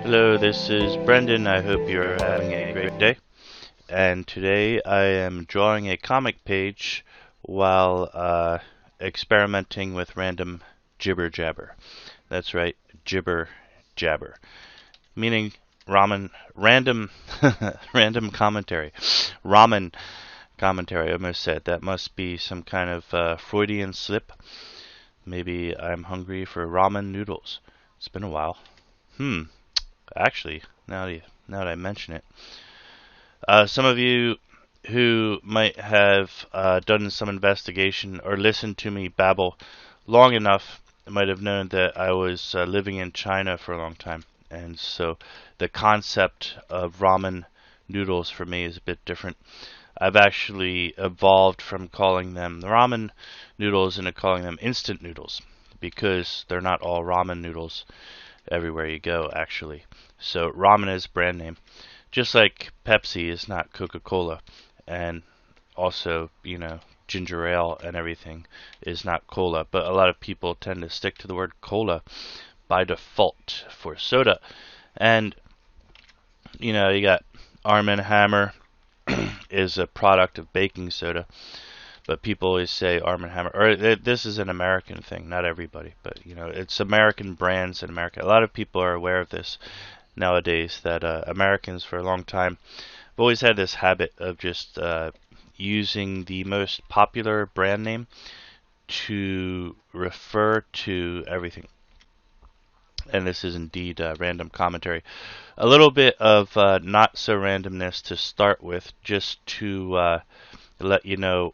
Hello, this is Brendan. I hope you're having a great day. And today I am drawing a comic page while experimenting with random jibber jabber. That's right, jibber jabber, meaning random, random commentary, ramen commentary. I almost said that must be some kind of Freudian slip. Maybe I'm hungry for ramen noodles. It's been a while. Actually, now that I mention it, some of you who might have done some investigation or listened to me babble long enough might have known that I was living in China for a long time, and so the concept of ramen noodles for me is a bit different. I've actually evolved from calling them ramen noodles into calling them instant noodles because they're not all ramen noodles everywhere you go, actually. So ramen is brand name. Just like Pepsi is not Coca-Cola, and also, ginger ale and everything is not cola, but a lot of people tend to stick to the word cola by default for soda. And, you got Arm& Hammer is a product of baking soda, but people always say Arm & Hammer, or this is an American thing, not everybody, but, it's American brands in America. A lot of people are aware of this nowadays, that Americans for a long time have always had this habit of just using the most popular brand name to refer to everything. And this is indeed random commentary. A little bit of not so randomness to start with, just to let you know,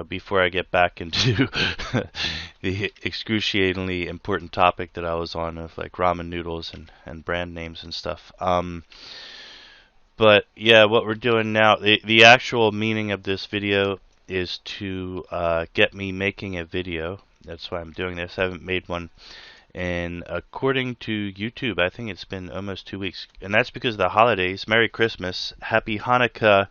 before I get back into the excruciatingly important topic that I was on of like ramen noodles and brand names and stuff. But yeah, what we're doing now, the actual meaning of this video is to get me making a video. That's why I'm doing this. I haven't made one. And according to YouTube, I think it's been almost 2 weeks. And that's because of the holidays. Merry Christmas, Happy Hanukkah,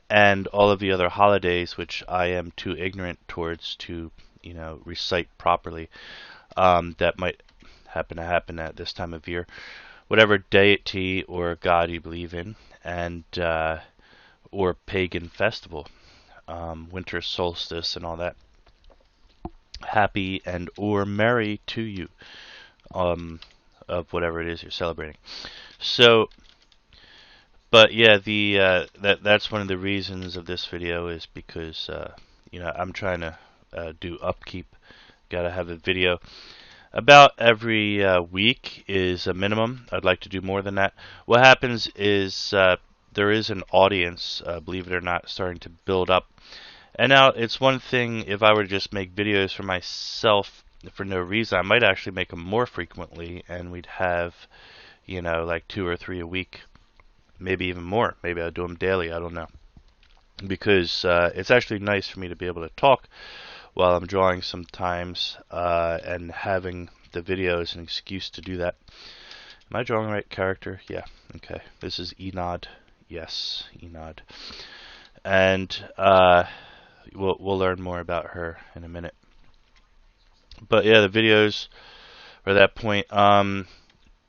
and all of the other holidays, which I am too ignorant towards to, recite properly. That might happen to happen at this time of year. Whatever deity or god you believe in, and or pagan festival, winter solstice and all that. Happy and or merry to you, of whatever it is you're celebrating. So, but yeah, that's one of the reasons of this video is because I'm trying to do upkeep. Gotta have a video about every week is a minimum. I'd like to do more than that. What happens is there is an audience, believe it or not, starting to build up. And now it's one thing if I were to just make videos for myself for no reason. I might actually make them more frequently, and we'd have, like 2 or 3 a week, maybe even more. Maybe I'll do them daily. I don't know, because it's actually nice for me to be able to talk while I'm drawing sometimes, and having the video is an excuse to do that. Am I drawing the right character? Yeah. Okay. This is Enod. Yes, Enod. And we'll learn more about her in a minute. But yeah, the videos are that point.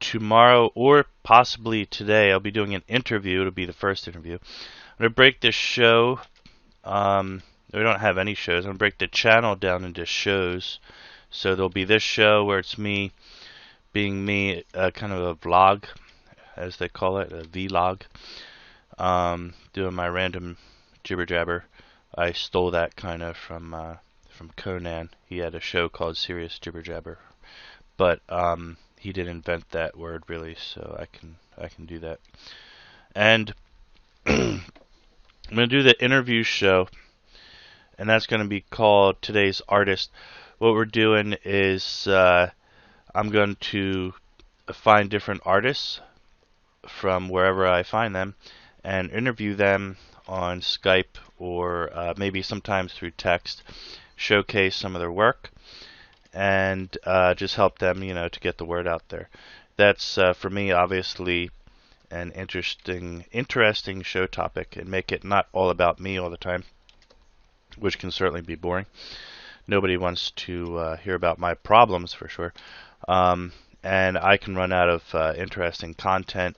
Tomorrow or possibly today, I'll be doing an interview. It'll be the first interview. I'm gonna break this show. We don't have any shows. I'm gonna break the channel down into shows. So there'll be this show where it's me being me, kind of a vlog, as they call it, a vlog. Doing my random jibber jabber. I stole that kind of from Conan. He had a show called Serious Jibber Jabber, but he didn't invent that word really, so I can do that. And I'm gonna do the interview show, and that's gonna be called Today's Artist. What we're doing is I'm going to find different artists from wherever I find them and interview them on Skype or maybe sometimes through text, showcase some of their work, and just help them, to get the word out there. That's for me, obviously, an interesting show topic, and make it not all about me all the time, which can certainly be boring. Nobody wants to hear about my problems for sure. and I can run out of interesting content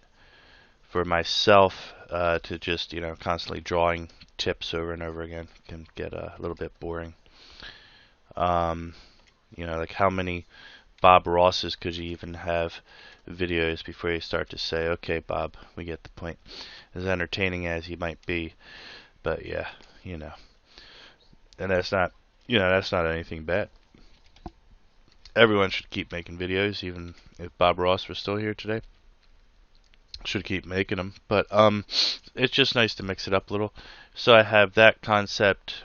for myself to just, constantly drawing tips over and over again can get a little bit boring. Um, like how many Bob Rosses could you even have videos before you start to say, okay, Bob, we get the point. As entertaining as he might be, but yeah, and that's not anything bad. Everyone should keep making videos, even if Bob Ross was still here today. Should keep making them, but it's just nice to mix it up a little. So I have that concept,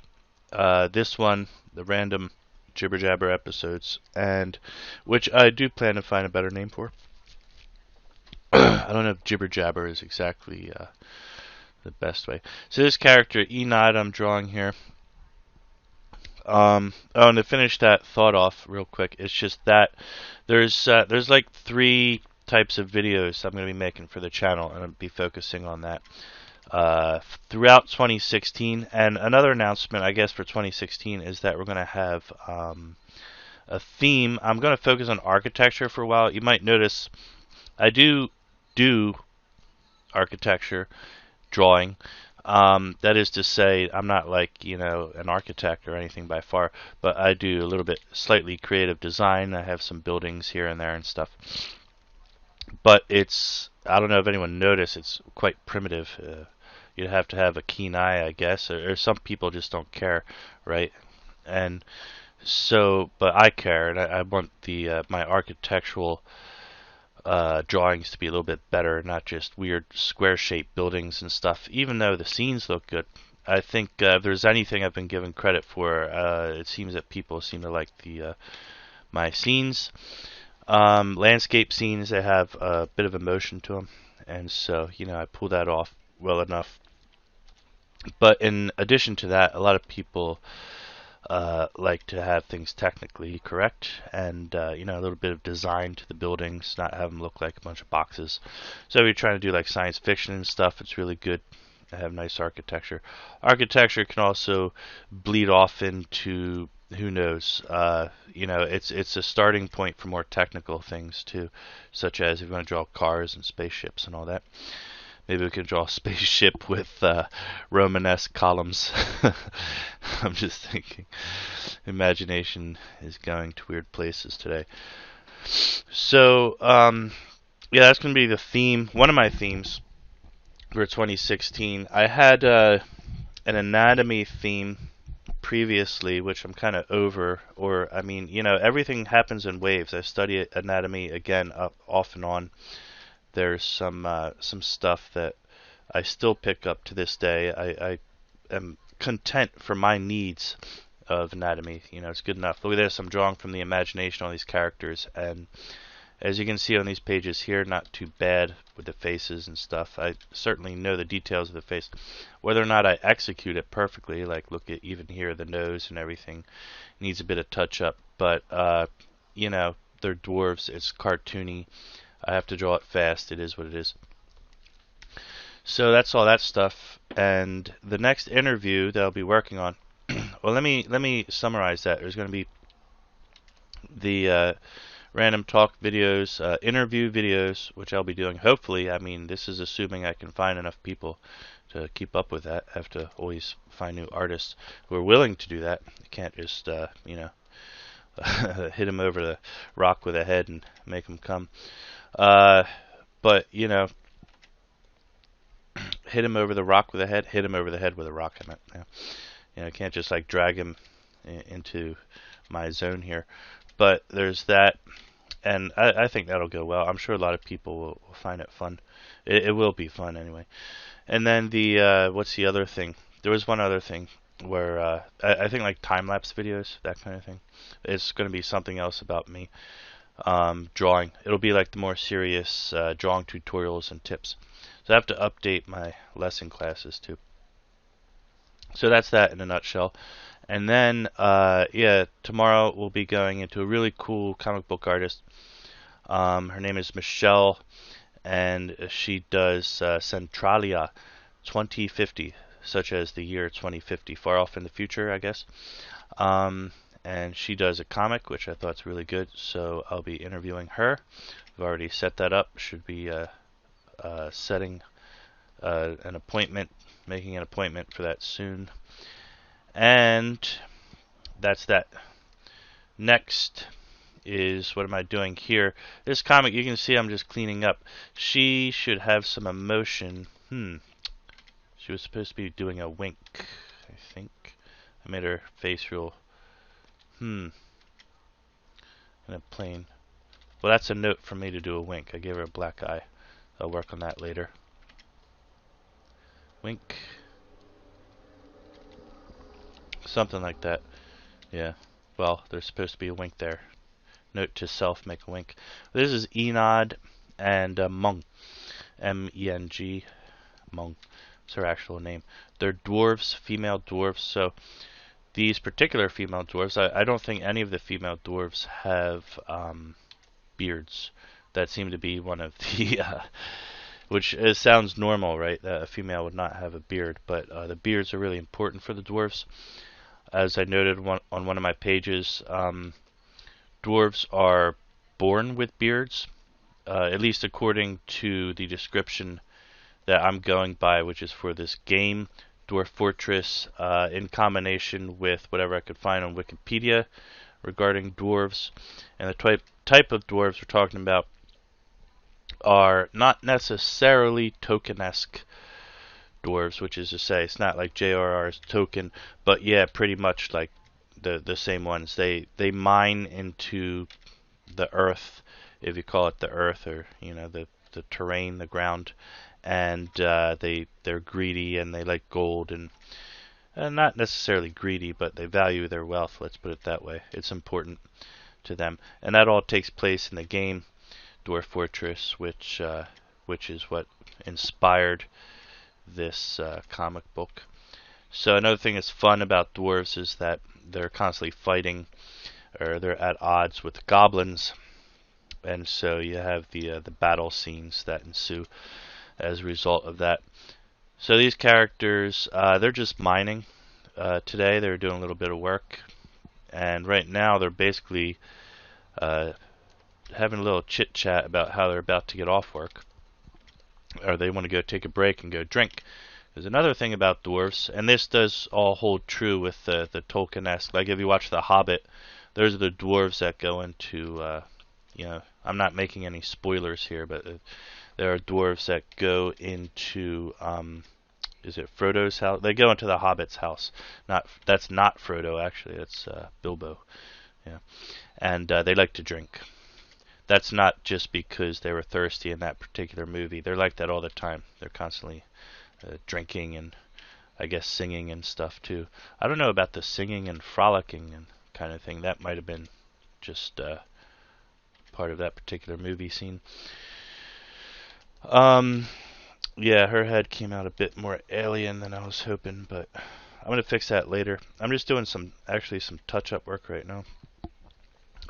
this one, the random Jibber Jabber episodes, and which I do plan to find a better name for. I don't know if Jibber Jabber is exactly the best way. So this character Enid I'm drawing here. And to finish that thought off real quick, it's just that there's like 3 types of videos I'm going to be making for the channel, and I'll be focusing on that throughout 2016. And another announcement, I guess, for 2016 is that we're going to have a theme. I'm going to focus on architecture for a while. You might notice I do architecture drawing. That is to say, I'm not like, an architect or anything by far, but I do a little bit slightly creative design. I have some buildings here and there and stuff. But I don't know if anyone noticed, it's quite primitive. You'd have to have a keen eye, I guess, or some people just don't care, right? And so, but I care, and I want my architectural drawings to be a little bit better, not just weird square-shaped buildings and stuff. Even though the scenes look good, I think if there's anything I've been given credit for, it seems that people seem to like my scenes. Landscape scenes, they have a bit of emotion to them, and so I pull that off well enough. But in addition to that, a lot of people like to have things technically correct, and a little bit of design to the buildings, not have them look like a bunch of boxes. So if you're trying to do like science fiction and stuff, it's really good to have nice architecture. Architecture can also bleed off into, who knows, it's a starting point for more technical things too, such as if you want to draw cars and spaceships and all that. Maybe we could draw a spaceship with Romanesque columns. I'm just thinking. Imagination is going to weird places today. So, yeah, that's going to be the theme. One of my themes for 2016. I had an anatomy theme previously, which I'm kind of over. Or, I mean, everything happens in waves. I study anatomy again off and on. There's some stuff that I still pick up to this day. I am content for my needs of anatomy. It's good enough. Look at this. I'm drawing from the imagination on these characters, and as you can see on these pages here, not too bad with the faces and stuff. I certainly know the details of the face. Whether or not I execute it perfectly, like look at even here, the nose and everything needs a bit of touch up. But they're dwarves. It's cartoony. I have to draw it fast. It is what it is. So that's all that stuff. And the next interview that I'll be working on. Well, let me summarize that. There's going to be the random talk videos, interview videos, which I'll be doing. Hopefully, I mean, this is assuming I can find enough people to keep up with that. I have to always find new artists who are willing to do that. You can't just, hit them over the rock with a head and make them come. But hit him over the rock with a head. Hit him over the head with a rock. I can't just like drag him into my zone here. But there's that, and I think that'll go well. I'm sure a lot of people will find it fun. It will be fun anyway. And then what's the other thing? There was one other thing where I think like time-lapse videos, that kind of thing. It's going to be something else about me. Drawing. It'll be like the more serious drawing tutorials and tips. So I have to update my lesson classes too. So that's that in a nutshell. And then, tomorrow we'll be going into a really cool comic book artist. Her name is Michelle, and she does Centralia 2050, such as the year 2050, far off in the future, I guess. and she does a comic which I thought's really good, so I'll be interviewing her. I've already set that up. Should be setting an appointment, making an appointment for that soon. And that's that. Next is, what am I doing here? This comic, you can see I'm just cleaning up. She should have some emotion. She was supposed to be doing a wink, I think. I made her face real, in a plain. Well, that's a note for me to do a wink. I gave her a black eye. I'll work on that later. Wink. Something like that. Yeah. Well, there's supposed to be a wink there. Note to self, make a wink. This is Enod and Mung. M-E-N-G. Mung. It's her actual name. They're dwarves, female dwarves. So these particular female dwarves, I don't think any of the female dwarves have beards. That seemed to be one of the, which sounds normal, right? That a female would not have a beard, but the beards are really important for the dwarves. As I noted on one of my pages, dwarves are born with beards, at least according to the description that I'm going by, which is for this game, Dwarf Fortress, in combination with whatever I could find on Wikipedia regarding dwarves. And the type of dwarves we're talking about are not necessarily tokenesque dwarves, which is to say, it's not like JRR's Token, but yeah, pretty much like the same ones. They mine into the earth, if you call it the earth, or the terrain, the ground, and they're greedy and they like gold and not necessarily greedy, but they value their wealth. Let's put it that way. It's important to them, and that all takes place in the game Dwarf Fortress, which is what inspired this comic book. So another thing that's fun about dwarves is that they're constantly fighting, or they're at odds with goblins, and so you have the battle scenes that ensue as a result of that. So these characters, they're just mining. Today they're doing a little bit of work, and right now they're basically having a little chit chat about how they're about to get off work, or they want to go take a break and go drink. There's another thing about dwarves, and this does all hold true with the Tolkien-esque. Like if you watch The Hobbit, those are the dwarves that go into, I'm not making any spoilers here, but there are dwarves that go into, is it Frodo's house? They go into the Hobbit's house. That's not Frodo, actually. That's Bilbo. Yeah, and they like to drink. That's not just because they were thirsty in that particular movie. They're like that all the time. They're constantly drinking and I guess singing and stuff too. I don't know about the singing and frolicking and kind of thing. That might have been just part of that particular movie scene. Yeah, her head came out a bit more alien than I was hoping, but I'm gonna fix that later. I'm just doing some touch-up work right now.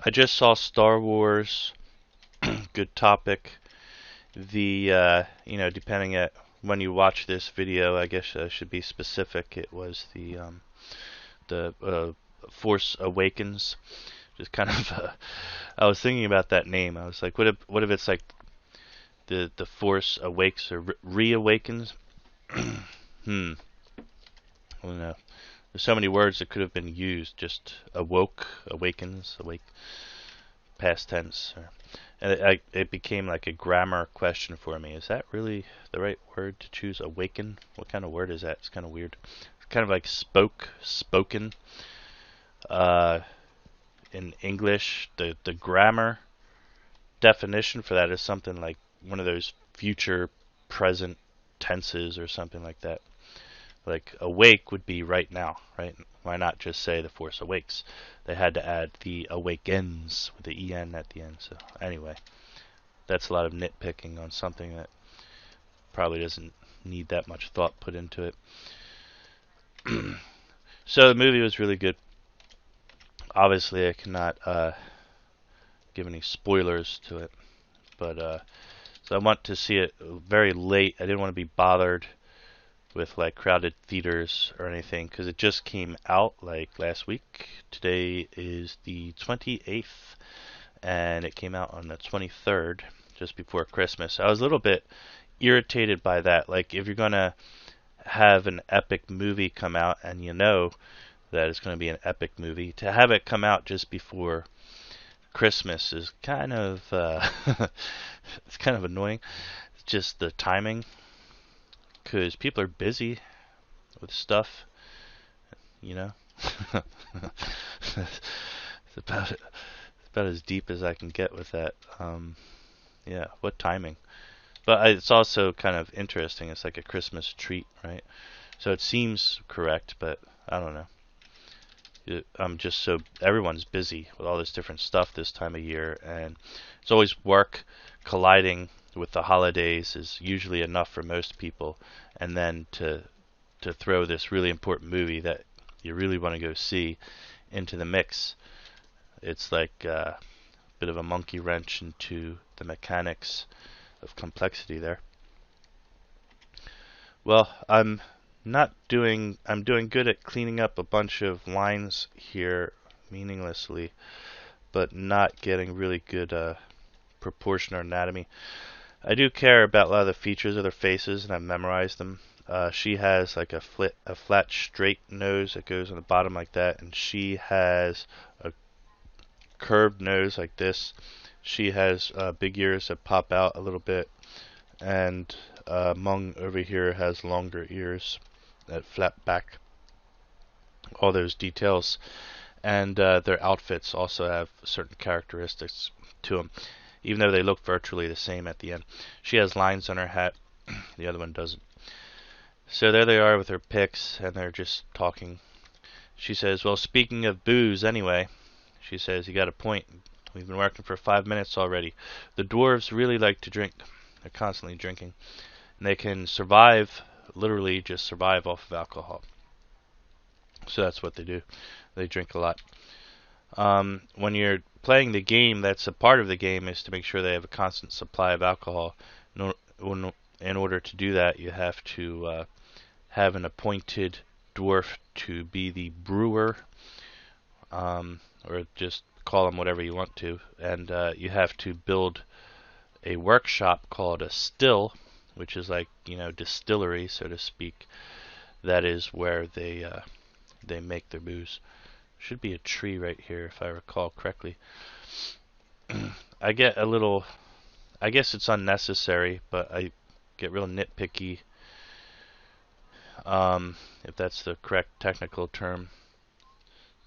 I just saw Star Wars. Good topic. The depending at when you watch this video, I guess I should be specific. It was the Force Awakens. Just kind of, I was thinking about that name. I was like, what if it's like the Force Awakes or reawakens? I don't know. There's so many words that could have been used. Just awoke, awakens, awake, past tense. And it became like a grammar question for me. Is that really the right word to choose? Awaken? What kind of word is that? It's kind of weird. It's kind of like spoken. In English, the grammar definition for that is something like one of those future present tenses or something like that. Like awake would be right now, right? Why not just say the Force Awakes? They had to add the awakens with the en at the end. So anyway, that's a lot of nitpicking on something that probably doesn't need that much thought put into it. So the movie was really good. Obviously, I cannot give any spoilers to it, but so I went to see it very late. I didn't want to be bothered with like crowded theaters or anything, because it just came out like last week. Today is the 28th, and it came out on the 23rd, just before Christmas. I was a little bit irritated by that. Like, if you're gonna have an epic movie come out, and you know that it's going to be an epic movie, to have it come out just before Christmas is kind of it's kind of annoying. It's just the timing, because people are busy with stuff, you know. It's about as deep as I can get with that. Yeah, what timing? But it's also kind of interesting. It's like a Christmas treat, right? So it seems correct, but I don't know. I'm just so everyone's busy with all this different stuff this time of year, and it's always work colliding with the holidays is usually enough for most people, and then to throw this really important movie that you really want to go see into the mix, it's like a bit of a monkey wrench into the mechanics of complexity there. Well, I'm doing good at cleaning up a bunch of lines here meaninglessly, but not getting really good proportion or anatomy. I do care about a lot of the features of their faces, and I've memorized them. She has like a flat, straight nose that goes on the bottom like that, and she has a curved nose like this. She has big ears that pop out a little bit, and Mung over here has longer ears that flap back. All those details, and their outfits also have certain characteristics to them, even though they look virtually the same at the end. She has lines on her hat, the other one doesn't. So there they are with their picks, and they're just talking. She says, "Well, speaking of booze, anyway," she says, "you got a point. We've been working for 5 minutes already. The dwarves really like to drink. They're constantly drinking. And they can survive, literally just survive off of alcohol. So that's what they do. They drink a lot. When you're playing the game, that's a part of the game, is to make sure they have a constant supply of alcohol. In order to do that, you have to have an appointed dwarf to be the brewer, or just call him whatever you want to. And you have to build a workshop called a still, which is like, distillery, so to speak. That is where they make their booze. Should be a tree right here if I recall correctly. I get a little, I guess it's unnecessary, but I get real nitpicky, if that's the correct technical term,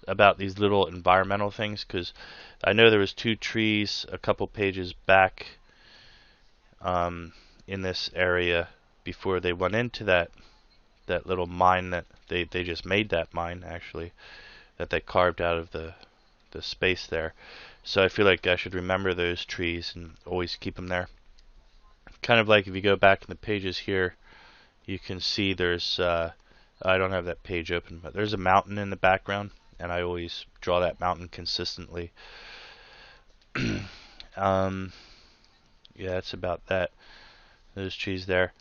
about these little environmental things, because I know there was 2 trees a couple pages back in this area before they went into that little mine that they just made, that mine actually, that they carved out of the space there. So I feel like I should remember those trees and always keep them there. Kind of like if you go back in the pages here, you can see there's, I don't have that page open, but there's a mountain in the background, and I always draw that mountain consistently. Yeah, that's about that. Those trees there.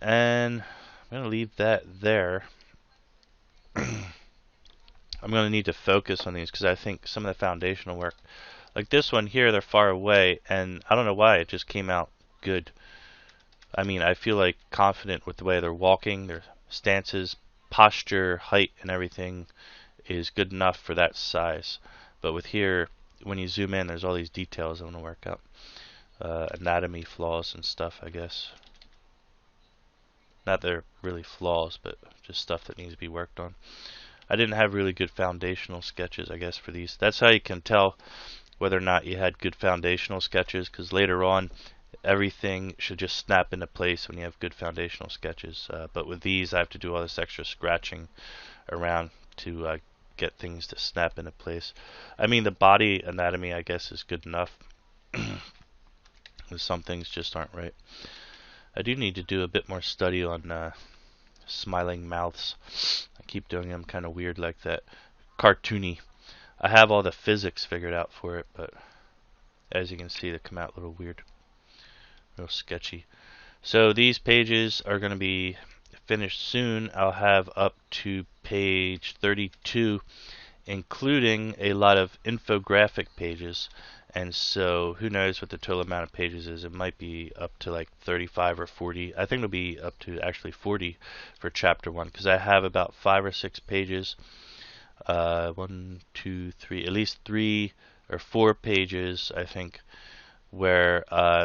And I'm going to leave that there. I'm going to need to focus on these because I think some of the foundational work, like this one here, they're far away, and I don't know why it just came out good. I mean, I feel like confident with the way they're walking, their stances, posture, height, and everything is good enough for that size. But with here, when you zoom in, there's all these details I want to work out. Anatomy flaws and stuff, I guess. Not they're really flaws, but just stuff that needs to be worked on. I didn't have really good foundational sketches, I guess, for these. That's how you can tell whether or not you had good foundational sketches, because later on, everything should just snap into place when you have good foundational sketches. But with these, I have to do all this extra scratching around to get things to snap into place. I mean, the body anatomy, I guess, is good enough. Some things just aren't right. I do need to do a bit more study on smiling mouths. I keep doing them kind of weird like that. Cartoony. I have all the physics figured out for it, but as you can see, they come out a little weird. Real sketchy. So these pages are going to be finished soon. I'll have up to page 32, including a lot of infographic pages. And so who knows what the total amount of pages is. It might be up to like 35 or 40. I think it'll be up to actually 40 for chapter 1, because I have about 5 or 6 pages. 1, 2, 3, at least 3 or 4 pages, I think, where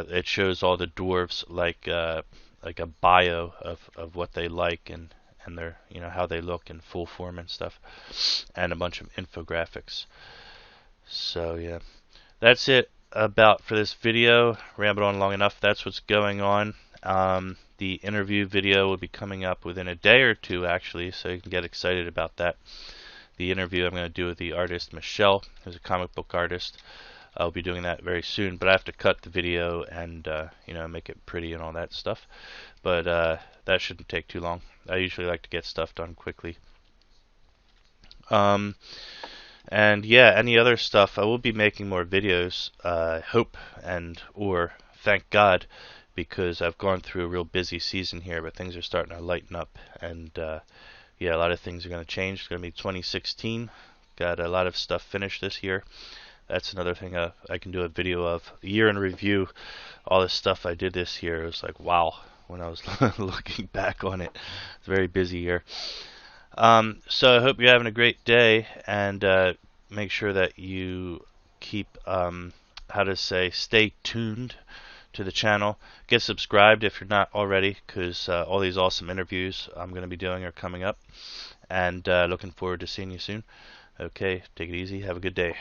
it shows all the dwarfs like a bio of what they like and their, you know, how they look in full form and stuff, and a bunch of infographics. So yeah, that's it about for this video. Rambled on long enough. That's what's going on. The interview video will be coming up within a day or two, actually, so you can get excited about that. The interview I'm going to do with the artist Michelle, who's a comic book artist. I'll be doing that very soon, but I have to cut the video and you know, make it pretty and all that stuff. But that shouldn't take too long. I usually like to get stuff done quickly. And yeah, any other stuff, I will be making more videos, hope and or thank God, because I've gone through a real busy season here, but things are starting to lighten up, and yeah, a lot of things are going to change. It's going to be 2016. Got a lot of stuff finished this year. That's another thing I can do a video of. The year in review, all the stuff I did this year. It was like, wow, when I was looking back on it. It's a very busy year. So I hope you're having a great day, and make sure that you keep, stay tuned to the channel. Get subscribed if you're not already, because all these awesome interviews I'm going to be doing are coming up, and looking forward to seeing you soon. Okay, take it easy. Have a good day.